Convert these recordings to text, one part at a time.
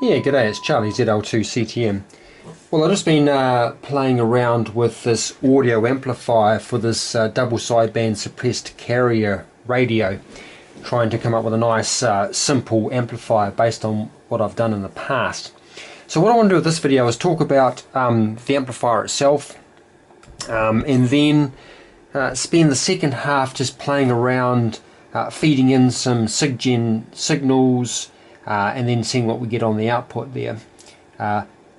Yeah, g'day, it's Charlie ZL2CTM. Well, I've just been playing around with this audio amplifier for this double sideband suppressed carrier radio, trying to come up with a nice simple amplifier based on what I've done in the past. So what I want to do with this video is talk about the amplifier itself, and then spend the second half just playing around, feeding in some SIGGEN signals, and then seeing what we get on the output there.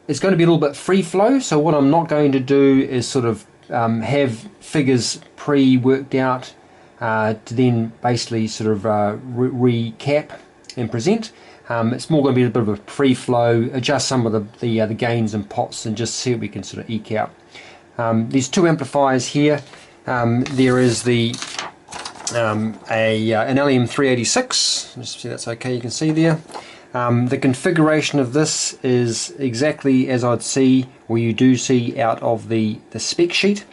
It's going to be a little bit free flow, so what I'm not going to do is sort of have figures pre-worked out to then basically sort of recap and present. It's more going to be a bit of a free flow, adjust some of the gains and pots and just see what we can sort of eke out. These two amplifiers here, there is the an LM386, just see that's okay, you can see there. The configuration of this is exactly as I'd see, or you do see out of the spec sheet.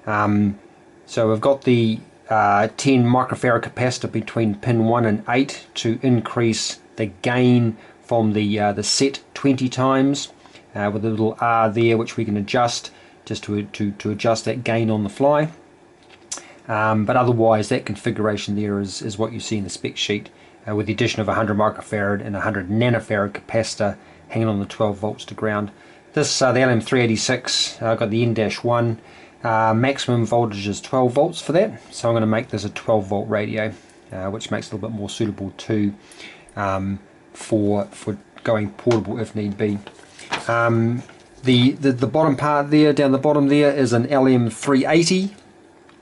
So we've got the 10 microfarad capacitor between pin 1 and 8 to increase the gain from the set 20 times, with a little R there which we can adjust just to adjust that gain on the fly. But otherwise that configuration there is what you see in the spec sheet, with the addition of 100 microfarad and 100 nanofarad capacitor hanging on the 12 volts to ground. This the LM386, got the N-1, maximum voltage is 12 volts for that, so I'm going to make this a 12 volt radio, which makes it a little bit more suitable to for going portable if need be. The bottom part there, down the bottom there, is an LM380.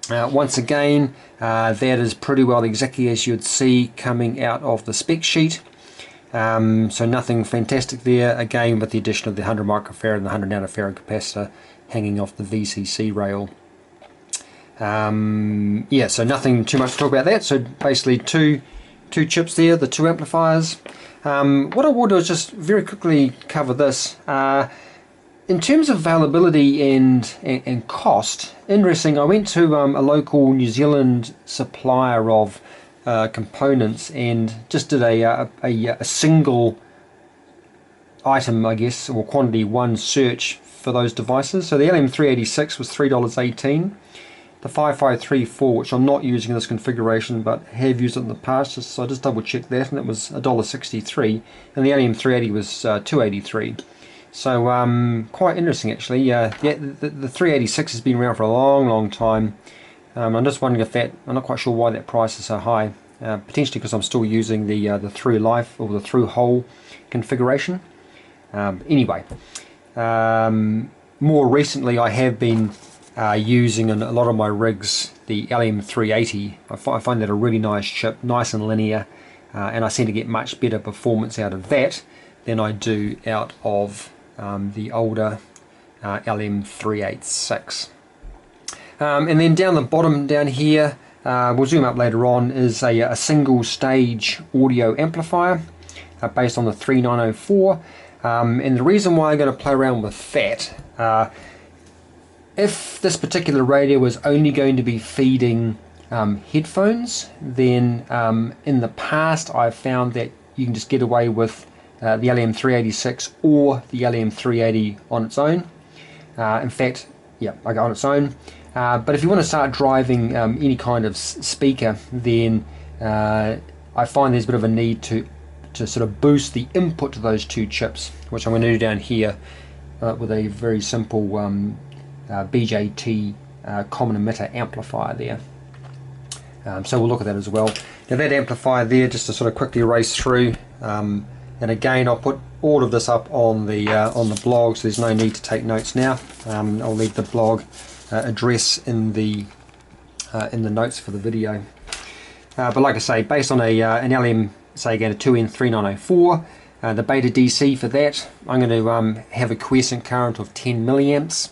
Once again, that is pretty well exactly as you'd see coming out of the spec sheet. So nothing fantastic there, again with the addition of the 100 microfarad and the 100 nanofarad capacitor hanging off the VCC rail. Yeah, so nothing too much to talk about that. So basically two chips there, the two amplifiers. What I will do is just very quickly cover this. In terms of availability and cost, interesting, I went to a local New Zealand supplier of components and just did a single item, I guess, or quantity one search for those devices. So the LM386 was $3.18. The 5534, which I'm not using in this configuration but have used it in the past, so I just double checked that, and it was $1.63, and the LM380 was $2.83. So quite interesting actually. Yeah, the 386 has been around for a long time. I'm just wondering if that, I'm not quite sure why that price is so high. Potentially because I'm still using the through life or the through hole configuration. Anyway, more recently I have been using in a lot of my rigs the LM380. I find that a really nice chip, nice and linear, and I seem to get much better performance out of that than I do out of the older LM386. And then down the bottom down here, we'll zoom up later on, is a single stage audio amplifier based on the 3904. And the reason why I'm going to play around with that, if this particular radio was only going to be feeding headphones, then in the past I've found that you can just get away with the LM386 or the LM380 on its own. In fact, yeah, I go on its own. But if you want to start driving any kind of speaker, then I find there's a bit of a need to sort of boost the input to those two chips, which I'm going to do down here with a very simple BJT common emitter amplifier there. So we'll look at that as well. Now that amplifier there, just to sort of quickly race through, and again I'll put all of this up on the blog, so there's no need to take notes now. I'll leave the blog address in the notes for the video. But like I say, based on an LM, say again a 2N3904, the beta DC for that, I'm going to have a quiescent current of 10 milliamps.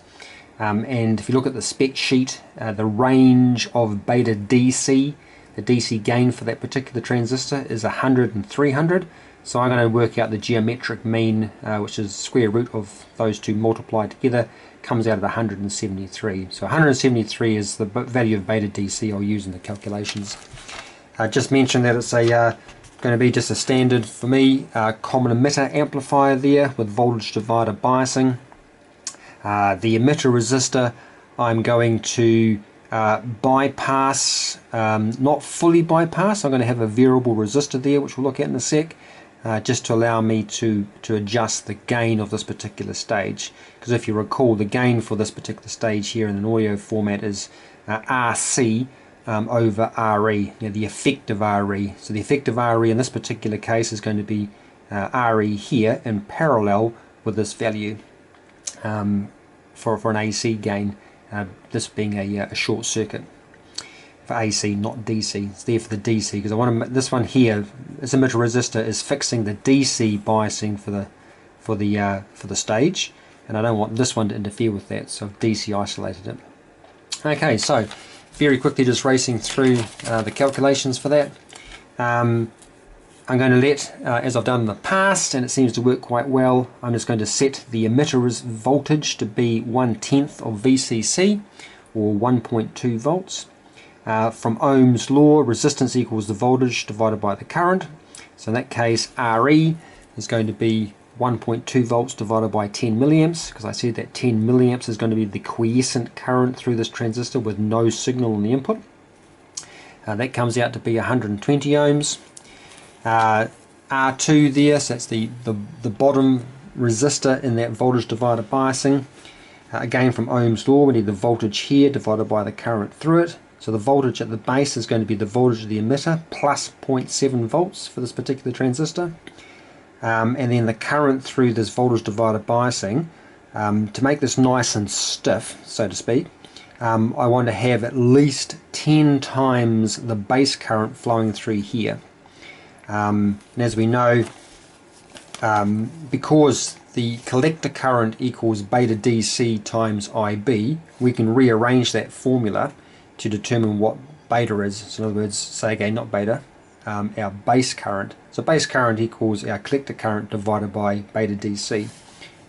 And if you look at the spec sheet, the range of beta DC, the DC gain for that particular transistor is 100 and 300. So I'm going to work out the geometric mean, which is square root of those two multiplied together, comes out at 173. So 173 is the value of beta DC I'll use in the calculations. I just mentioned that it's a Going to be just a standard, for me, common emitter amplifier there with voltage divider biasing. The emitter resistor I'm going to bypass, not fully bypass. I'm going to have a variable resistor there, which we'll look at in a sec, just to allow me to adjust the gain of this particular stage. Because if you recall, the gain for this particular stage here in an audio format is RC over RE, the effective RE. So the effective RE in this particular case is going to be RE here in parallel with this value for an AC gain, this being a short circuit. For AC, not DC. It's there for the DC because I want to. This one here, this emitter resistor is fixing the DC biasing for the stage, and I don't want this one to interfere with that, so I've DC isolated it. Okay, so very quickly just racing through the calculations for that. I'm going to let, as I've done in the past, and it seems to work quite well, I'm just going to set the emitter voltage to be 1/10 of VCC, or 1.2 volts. From Ohm's law, resistance equals the voltage divided by the current. So in that case, RE is going to be 1.2 volts divided by 10 milliamps, because I said that 10 milliamps is going to be the quiescent current through this transistor with no signal in the input. That comes out to be 120 ohms. R2 there, so that's the bottom resistor in that voltage divider biasing. Again, from Ohm's law, we need the voltage here divided by the current through it. So the voltage at the base is going to be the voltage of the emitter plus 0.7 volts for this particular transistor. And then the current through this voltage divider biasing, to make this nice and stiff, so to speak, I want to have at least 10 times the base current flowing through here. And as we know, because the collector current equals beta DC times IB, we can rearrange that formula to determine what beta is. So in other words, say again, not beta, our base current. So base current equals our collector current divided by beta DC,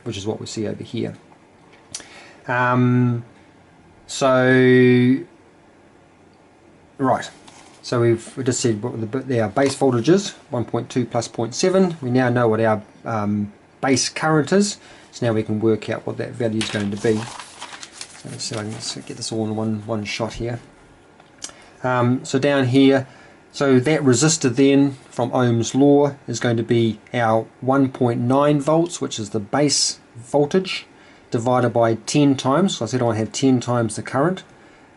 which is what we see over here. Right. So we just said what our base voltage is, 1.2 plus 0.7. We now know what our base current is, so now we can work out what that value is going to be. So let's see if I can get this all in one shot here. So down here, so that resistor then from Ohm's law is going to be our 1.9 volts, which is the base voltage, divided by 10 times. So I said I want to have 10 times the current,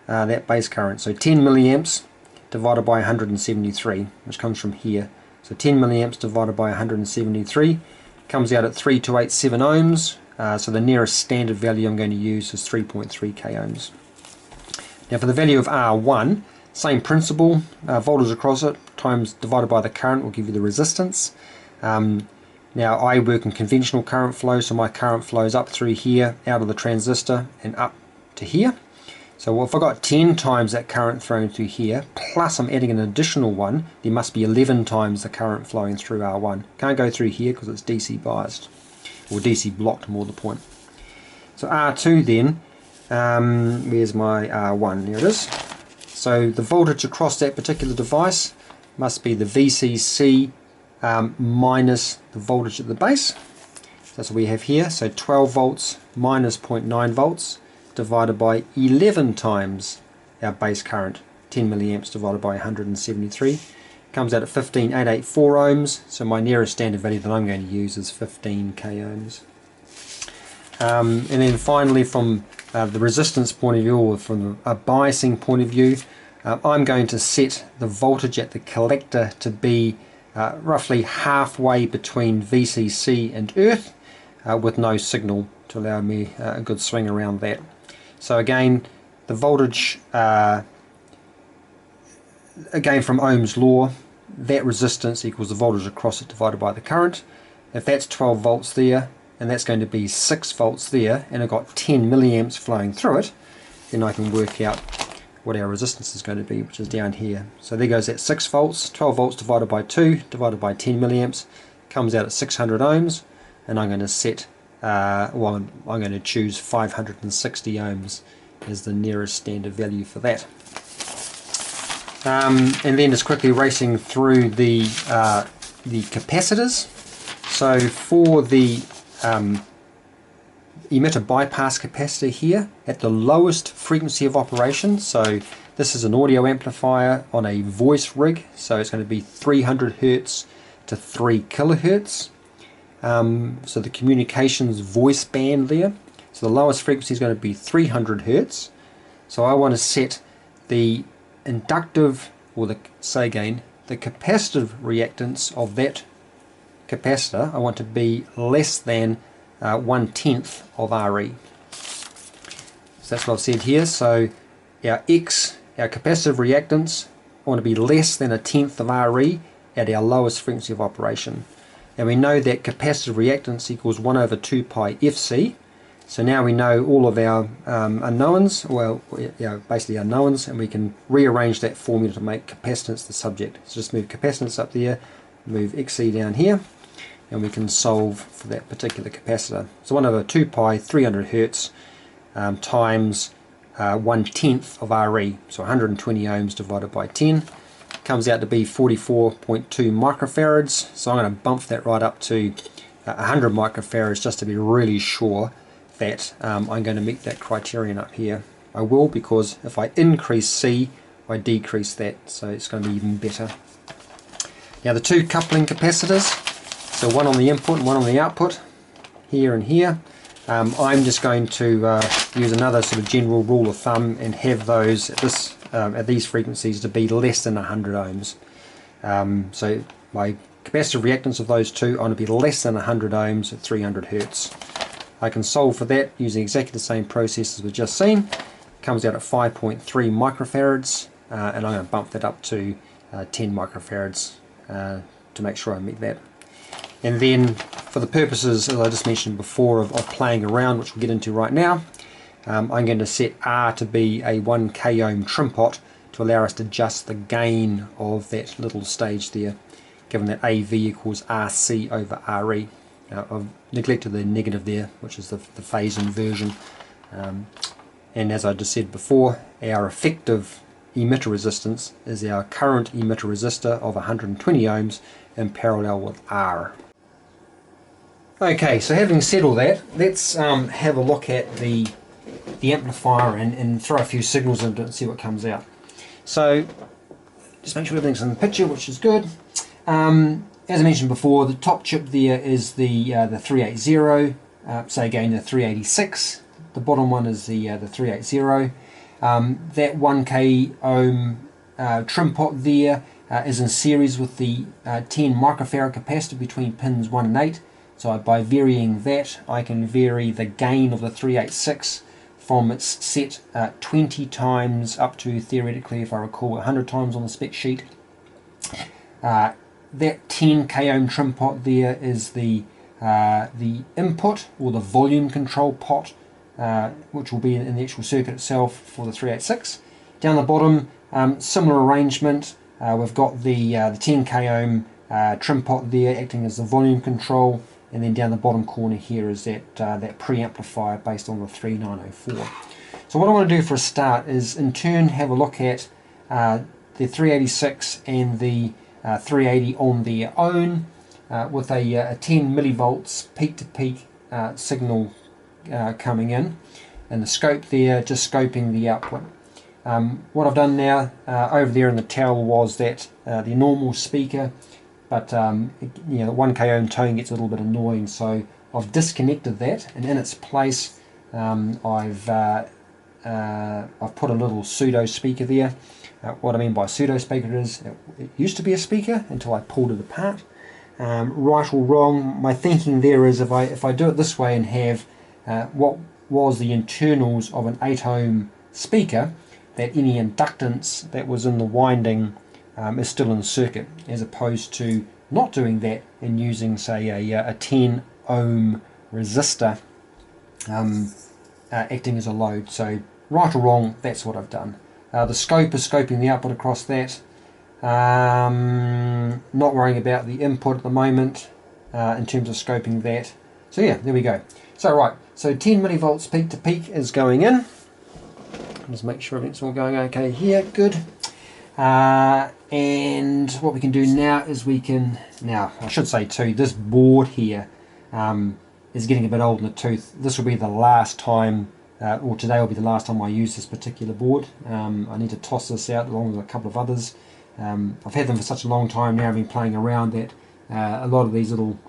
that base current. So 10 milliamps divided by 173, which comes from here. So 10 milliamps divided by 173 comes out at 3287 ohms. So the nearest standard value I'm going to use is 3.3 k ohms. Now for the value of R1, same principle, voltage across it times divided by the current will give you the resistance. Now I work in conventional current flow, so my current flows up through here, out of the transistor and up to here. So if I got 10 times that current thrown through here, plus I'm adding an additional one, there must be 11 times the current flowing through R1. Can't go through here because it's DC biased, or DC blocked more the point. So R2 then, where's my R1? There it is. So the voltage across that particular device must be the VCC minus the voltage at the base. That's what we have here. So 12 volts minus 0.9 volts divided by 11 times our base current, 10 milliamps divided by 173, comes out at 15,884 ohms. So my nearest standard value that I'm going to use is 15 k ohms. And then finally, from the resistance point of view, or from a biasing point of view, I'm going to set the voltage at the collector to be roughly halfway between VCC and earth, with no signal, to allow me a good swing around that. So again, the voltage, again from Ohm's law, that resistance equals the voltage across it divided by the current. If that's 12 volts there, and that's going to be 6 volts there, and I've got 10 milliamps flowing through it, then I can work out what our resistance is going to be, which is down here. So there goes that 6 volts, 12 volts divided by 2, divided by 10 milliamps, comes out at 600 ohms, and I'm going to set, well, I'm going to choose 560 ohms as the nearest standard value for that. and then just quickly racing through the capacitors. So for the emitter bypass capacitor here at the lowest frequency of operation, so this is an audio amplifier on a voice rig, so it's going to be 300 Hertz to 3 kilohertz. So the communications voice band there, so the lowest frequency is going to be 300 Hertz. So I want to set the inductive, or the capacitive reactance of that capacitor, I want to be less than 1/10 of Re. So that's what I've said here. So our capacitive reactance, I want to be less than 1/10 of Re at our lowest frequency of operation. And we know that capacitive reactance equals 1 over 2 pi Fc. So now we know all of our unknowns, well, basically unknowns, and we can rearrange that formula to make capacitance the subject. So just move capacitance up there, move Xc down here, and we can solve for that particular capacitor. So 1 over 2 pi 300 Hertz times 1/10 of Re, so 120 ohms divided by 10, comes out to be 44.2 microfarads. So I'm going to bump that right up to 100 microfarads just to be really sure that I'm going to meet that criterion up here. I will, because if I increase C, I decrease that, so it's going to be even better. Now the two coupling capacitors, so one on the input and one on the output, here and here. I'm just going to use another sort of general rule of thumb and have those at these frequencies to be less than 100 ohms. So my capacitive reactance of those two, I want to be less than 100 ohms at 300 Hertz. I can solve for that using exactly the same process as we've just seen. Comes out at 5.3 microfarads, and I'm going to bump that up to 10 microfarads to make sure I meet that. And then for the purposes, as I just mentioned before, of playing around, which we'll get into right now, I'm going to set R to be a 1 k ohm trim pot to allow us to adjust the gain of that little stage there, given that AV equals RC over RE. I've neglected the negative there, which is the phase inversion. And as I just said before, our effective emitter resistance is our current emitter resistor of 120 ohms in parallel with R. Okay, so having said all that, let's have a look at the amplifier and throw a few signals into it and see what comes out. So just make sure everything's in the picture, which is good. As I mentioned before, the top chip there is the 380, say again the 386. The bottom one is the 380. That 1 k ohm trim pot there is in series with the 10 microfarad capacitor between pins 1 and 8. So by varying that, I can vary the gain of the 386 from its set 20 times up to, theoretically, if I recall, 100 times on the spec sheet. That 10 k ohm trim pot there is the input, or the volume control pot, which will be in the actual circuit itself for the 386. Down the bottom, similar arrangement. We've got the 10 k ohm trim pot there acting as the volume control, and then down the bottom corner here is that pre-amplifier based on the 3904. So what I want to do for a start is in turn have a look at the 386 and the 380 on their own with a 10 millivolts peak-to-peak signal coming in, and the scope there just scoping the output. What I've done now over there in the towel was that the normal speaker, but the 1 k ohm tone gets a little bit annoying, so I've disconnected that, and in its place I've put a little pseudo speaker there. What I mean by pseudo speaker is it used to be a speaker until I pulled it apart. Right or wrong, my thinking there is if I do it this way and have what was the internals of an 8 ohm speaker, that any inductance that was in the winding is still in the circuit, as opposed to not doing that and using, say, a 10 ohm resistor acting as a load. So right or wrong, that's what I've done. The scope is scoping the output across that. Not worrying about the input at the moment in terms of scoping that. So yeah, there we go. So right, so 10 millivolts peak to peak is going in. Just make sure everything's all going okay here. Good. And what we can do now is we can, now I should say too, this board here is getting a bit old in the tooth. This will be the last time, or today will be the last time I use this particular board. I need to toss this out along with a couple of others. I've had them for such a long time now, I've been playing around that a lot of these little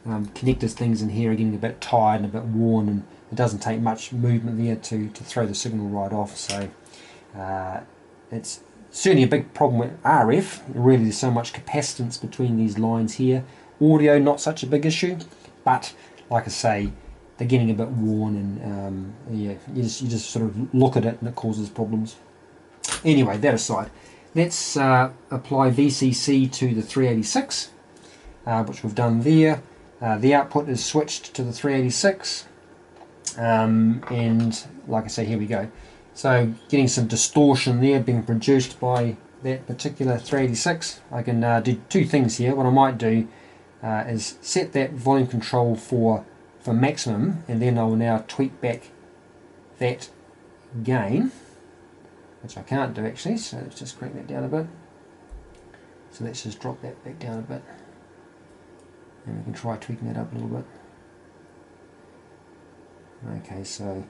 connectors things in here are getting a bit tired and a bit worn, and it doesn't take much movement there to throw the signal right off. So it's certainly a big problem with RF. Really, there's so much capacitance between these lines here. Audio, not such a big issue, but like I say, they're getting a bit worn, and yeah, you just sort of look at it and it causes problems. Anyway, that aside, let's apply VCC to the 386, which we've done there. The output is switched to the 386, and like I say, here we go. So getting some distortion there being produced by that particular 386. I can do two things here. What I might do is set that volume control for maximum, and then I will now tweak back that gain, which I can't do actually, so let's just crank that down a bit. So let's just drop that back down a bit, and we can try tweaking that up a little bit. Okay, so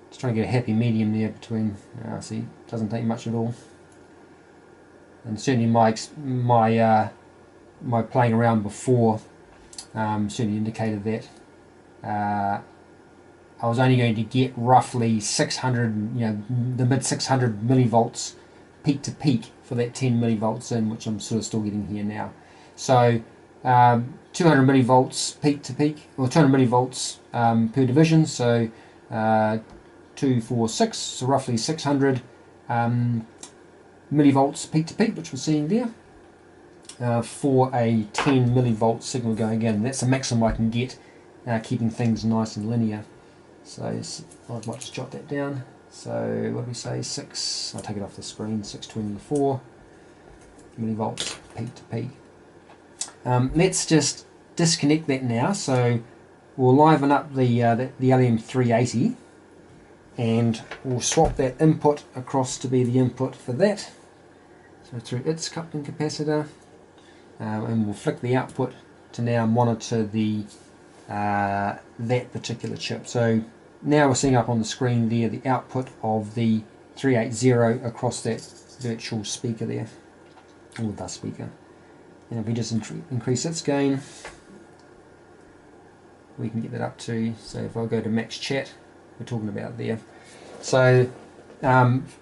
just trying to get a happy medium there between, see, it doesn't take much at all. And certainly my playing around before certainly indicated that I was only going to get roughly 600, the mid 600 millivolts peak to peak for that 10 millivolts in, which I'm sort of still getting here now. So 200 millivolts peak to peak, or 200 millivolts per division, so 2, 4, 6, so roughly 600 millivolts peak to peak, which we're seeing there, for a 10 millivolt signal going in. That's the maximum I can get, keeping things nice and linear. So I might just jot that down. So what do we say? I'll take it off the screen. 624 millivolts peak to peak. Let's just disconnect that now. So we'll liven up the LM380, and we'll swap that input across to be the input for that. So through its coupling capacitor, and we'll flick the output to now monitor the that particular chip. So now we're seeing up on the screen there the output of the 380 across that virtual speaker there, or the speaker. And if we just increase its gain, we can get that up to, so if I go to max chat, we're talking about there. So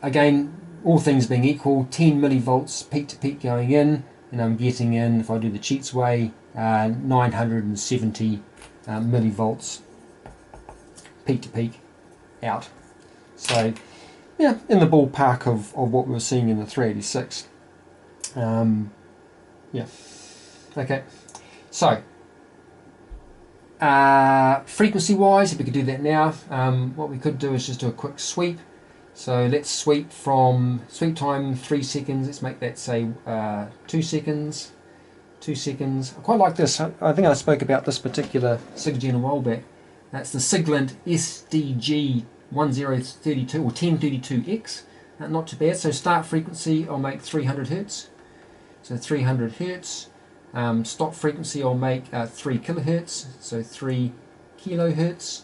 again, all things being equal, 10 millivolts peak to peak going in, and I'm getting in, if I do the cheats way, 970 millivolts peak to peak out. So yeah, in the ballpark of what we were seeing in the 386. Yeah, okay. So frequency wise, if we could do that now, what we could do is just do a quick sweep. So let's sweep from sweep time 3 seconds. Let's make that say 2 seconds. 2 seconds. I quite like this. I think I spoke about this particular SIGGEN a while back. That's the Siglent SDG 1032 or 1032X. Not too bad. So start frequency I'll make 300 Hertz. So 300 Hertz. Stop frequency I'll make 3 kilohertz. So 3 kilohertz.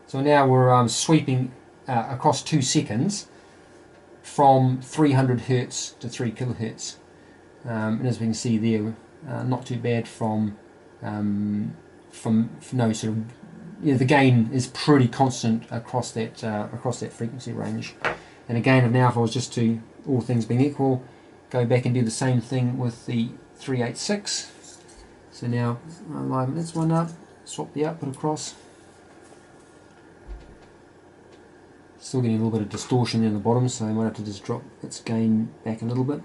So now we're sweeping across 2 seconds from 300 Hertz to 3 kilohertz. And as we can see there, not too bad from no sort of, the gain is pretty constant across that frequency range. And again, now if I was just to, all things being equal, go back and do the same thing with the 386. So now I'll liven this one up, swap the output across. Still getting a little bit of distortion in the bottom, so I might have to just drop its gain back a little bit.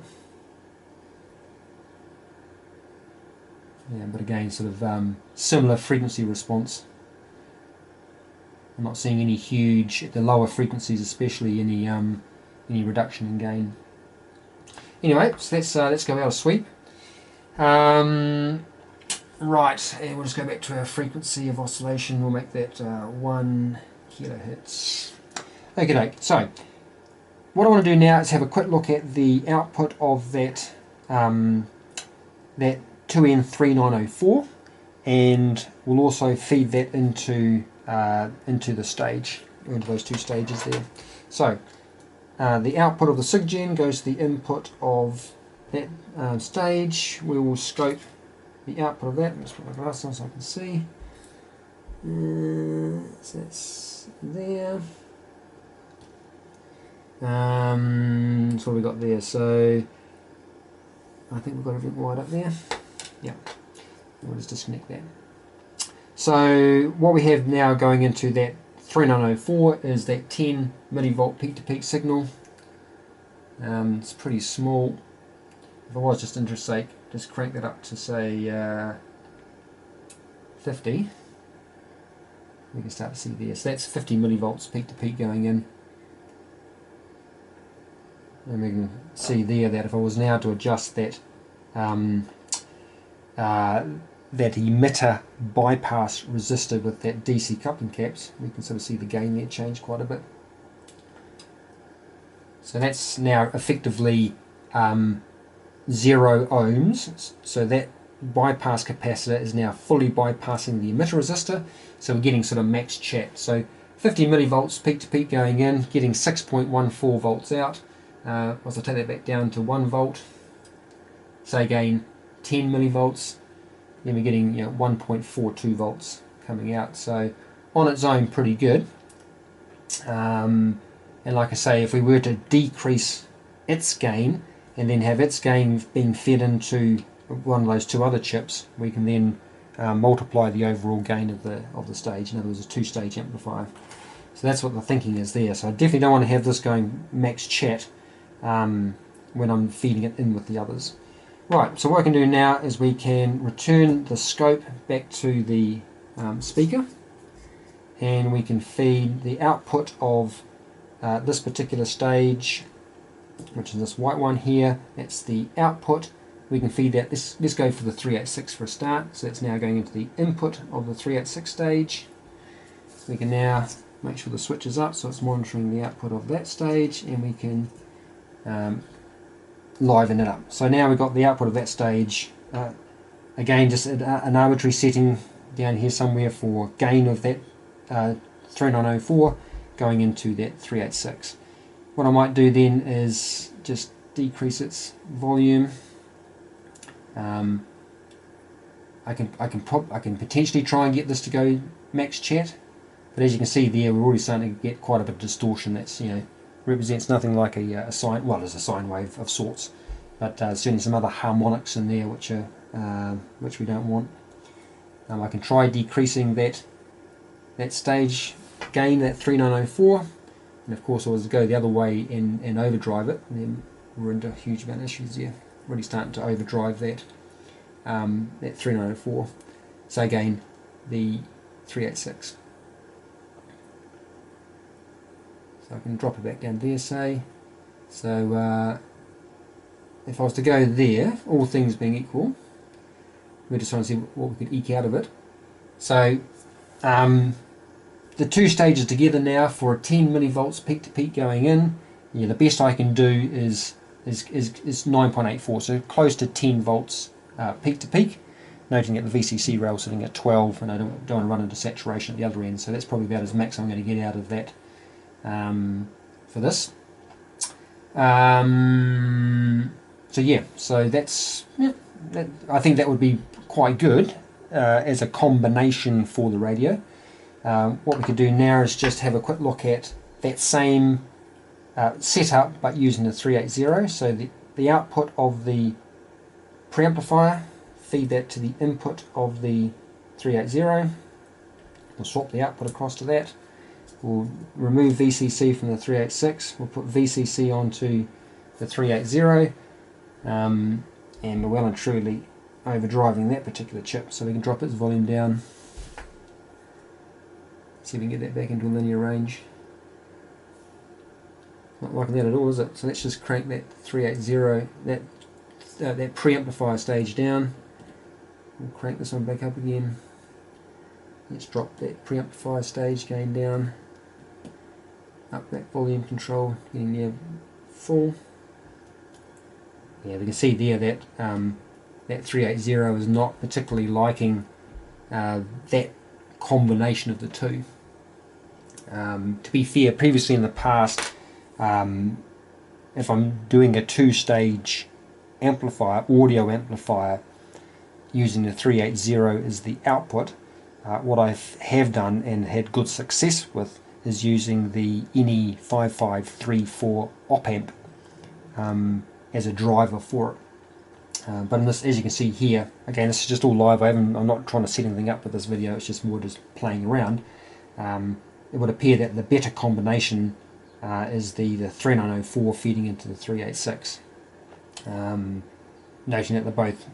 Yeah, but again, sort of similar frequency response. I'm not seeing any huge, at the lower frequencies especially, any reduction in gain. Anyway, so let's go out of sweep. Right, and we'll just go back to our frequency of oscillation. We'll make that 1 kilohertz. Okay, so what I want to do now is have a quick look at the output of that that 2N3904, and we'll also feed that into the stage, into those two stages there. So the output of the SIGGEN goes to the input of that stage. We will scope the output of that. Let's put my glass on so I can see. So that's there. So what we got there? So I think we've got everything right up there. Yeah. We'll just disconnect that. So what we have now going into that 3904 is that 10 millivolt peak to peak signal. It's pretty small. If I was just interest sake, just crank that up to say 50. We can start to see there. So that's 50 millivolts peak to peak going in. And we can see there that if I was now to adjust that that emitter bypass resistor with that DC coupling caps, we can sort of see the gain there change quite a bit. So that's now effectively 0 ohms. So that bypass capacitor is now fully bypassing the emitter resistor. So we're getting sort of max chat. So 50 millivolts peak to peak going in, getting 6.14 volts out. Once I take that back down to 1 volt, say again 10 millivolts, then we're getting 1.42 volts coming out. So on its own, pretty good. And like I say, if we were to decrease its gain and then have its gain being fed into one of those two other chips, we can then multiply the overall gain of the stage. In other words, a two-stage amplifier. So that's what the thinking is there. So I definitely don't want to have this going max chat when I'm feeding it in with the others. Right, so what I can do now is we can return the scope back to the speaker, and we can feed the output of this particular stage, which is this white one here. That's the output. We can feed that. Let's go for the 386 for a start. So it's now going into the input of the 386 stage. We can now make sure the switch is up so it's monitoring the output of that stage, and we can liven it up. So now we've got the output of that stage. Again, just an arbitrary setting down here somewhere for gain of that 3904 going into that 386. What I might do then is just decrease its volume. I can potentially try and get this to go max chat, but as you can see there, we're already starting to get quite a bit of distortion. That's represents nothing like a sine. Well, there's a sine wave of sorts, but certainly some other harmonics in there which we don't want. I can try decreasing that stage gain, that 3904, and of course I was to go the other way and overdrive it, and then we're into a huge amount of issues here. Really starting to overdrive that 3904. So again, the 386. So I can drop it back down there, say. So if I was to go there, all things being equal, we're just trying to see what we could eke out of it. So the two stages together now for a 10 millivolts peak to peak going in, the best I can do is 9.84, so close to 10 volts peak to peak, noting that the VCC rail sitting at 12, and I don't want to run into saturation at the other end, so that's probably about as max I'm going to get out of that for this. So yeah, so that's I think that would be quite good as a combination for the radio. What we could do now is just have a quick look at that same setup, but using the 380. So the output of the preamplifier, feed that to the input of the 380. We'll swap the output across to that. We'll remove VCC from the 386. We'll put VCC onto the 380, and we're well and truly overdriving that particular chip, so we can drop its volume down. See if we can get that back into a linear range. Not liking that at all, is it? So let's just crank that 380, that preamplifier stage down. We'll crank this one back up again. Let's drop that preamplifier stage gain down. Up that volume control, getting near full. Yeah, we can see there that that 380 is not particularly liking that combination of the two. To be fair, previously in the past, if I'm doing a two-stage amplifier, audio amplifier, using the 380 as the output, what I have done and had good success with is using the NE5534 op-amp as a driver for it. But in this, as you can see here, again, this is just all live. I'm not trying to set anything up with this video. It's just more just playing around. It would appear that the better combination is the 3904 feeding into the 386. Noting that they're both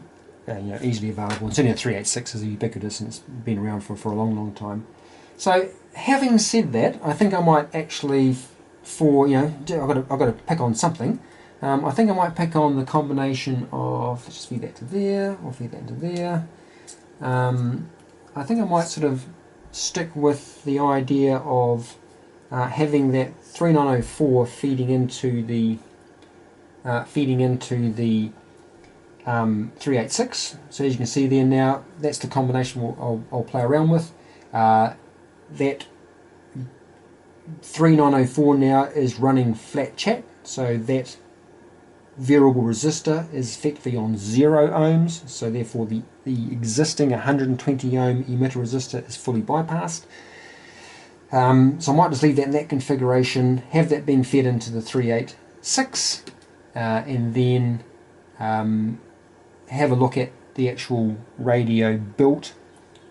easily available. And certainly the 386 is ubiquitous and it's been around for a long time. So having said that, I think I might actually, I've got to pick on something. I think I might pick on the combination of, let's just feed that to there, or feed that into there. I think I might sort of stick with the idea of having that 3904 feeding into the 386. So as you can see there now, that's the combination I'll play around with. That 3904 now is running flat chat, so that variable resistor is effectively on 0 ohms, so therefore the existing 120 ohm emitter resistor is fully bypassed. So I might just leave that in that configuration, have that being fed into the 386, and then have a look at the actual radio built,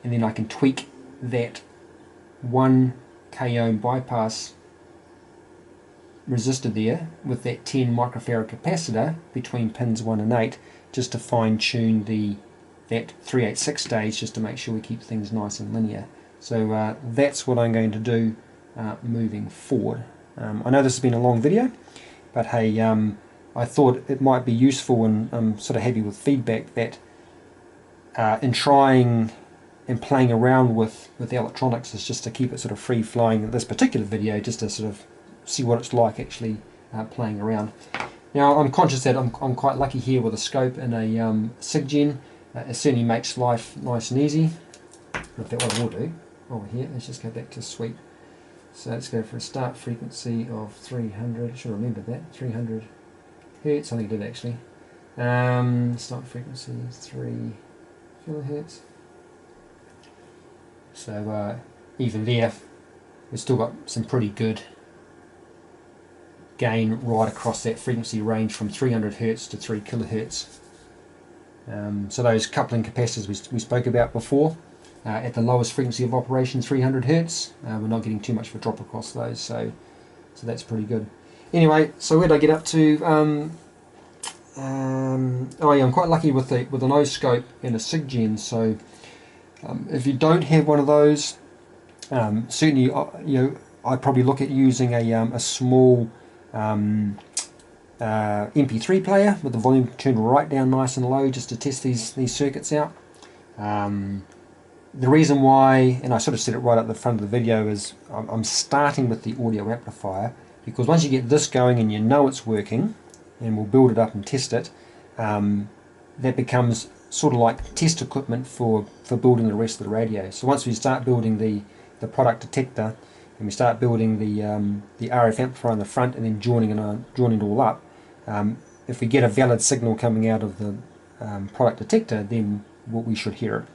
and then I can tweak that 1 k ohm bypass resistor there with that 10 microfarad capacitor between pins 1 and 8, just to fine tune that 386 stage, just to make sure we keep things nice and linear. So that's what I'm going to do moving forward. I know this has been a long video, but hey, I thought it might be useful, and I'm sort of happy with feedback that in trying and playing around with the electronics is just to keep it sort of free flowing in this particular video, just to sort of see what it's like actually playing around. Now I'm conscious that I'm quite lucky here with a scope and a SIGGEN. It certainly makes life nice and easy. In fact, what I will do over here, let's just go back to sweep. So let's go for a start frequency of 300, I should remember that, 300 Hertz, I think I did actually. Start frequency is 3 kilohertz. So even there, we've still got some pretty good gain right across that frequency range from 300 Hertz to 3 kilohertz. So those coupling capacitors we spoke about before, at the lowest frequency of operation, 300 Hertz, we're not getting too much of a drop across those, so that's pretty good. Anyway, so where did I get up to? Oh yeah, I'm quite lucky with an O-scope and a SIGGEN. So if you don't have one of those, certainly I'd probably look at using a small MP3 player with the volume turned right down nice and low, just to test these circuits out. The reason why, and I sort of said it right at the front of the video, is I'm starting with the audio amplifier, because once you get this going and you know it's working, and we'll build it up and test it, that becomes sort of like test equipment for building the rest of the radio. So once we start building the product detector, and we start building the RF amplifier on the front, and then joining it all up, if we get a valid signal coming out of the product detector, then we should hear it.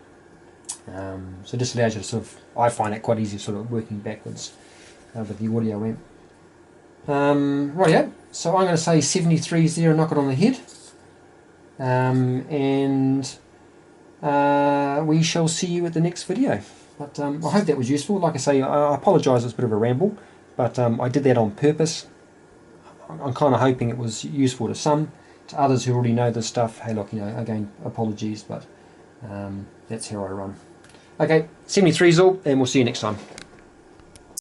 So this allows you to sort of, I find it quite easy sort of working backwards with the audio amp. Rightio, so I'm going to say 73 knock it on the head, and we shall see you at the next video. But I hope that was useful. Like I say, I apologise, it's a bit of a ramble, but I did that on purpose. I'm kind of hoping it was useful to some. To others who already know this stuff, hey look, again, apologies, but that's how I run. Okay, 73's all, and we'll see you next time.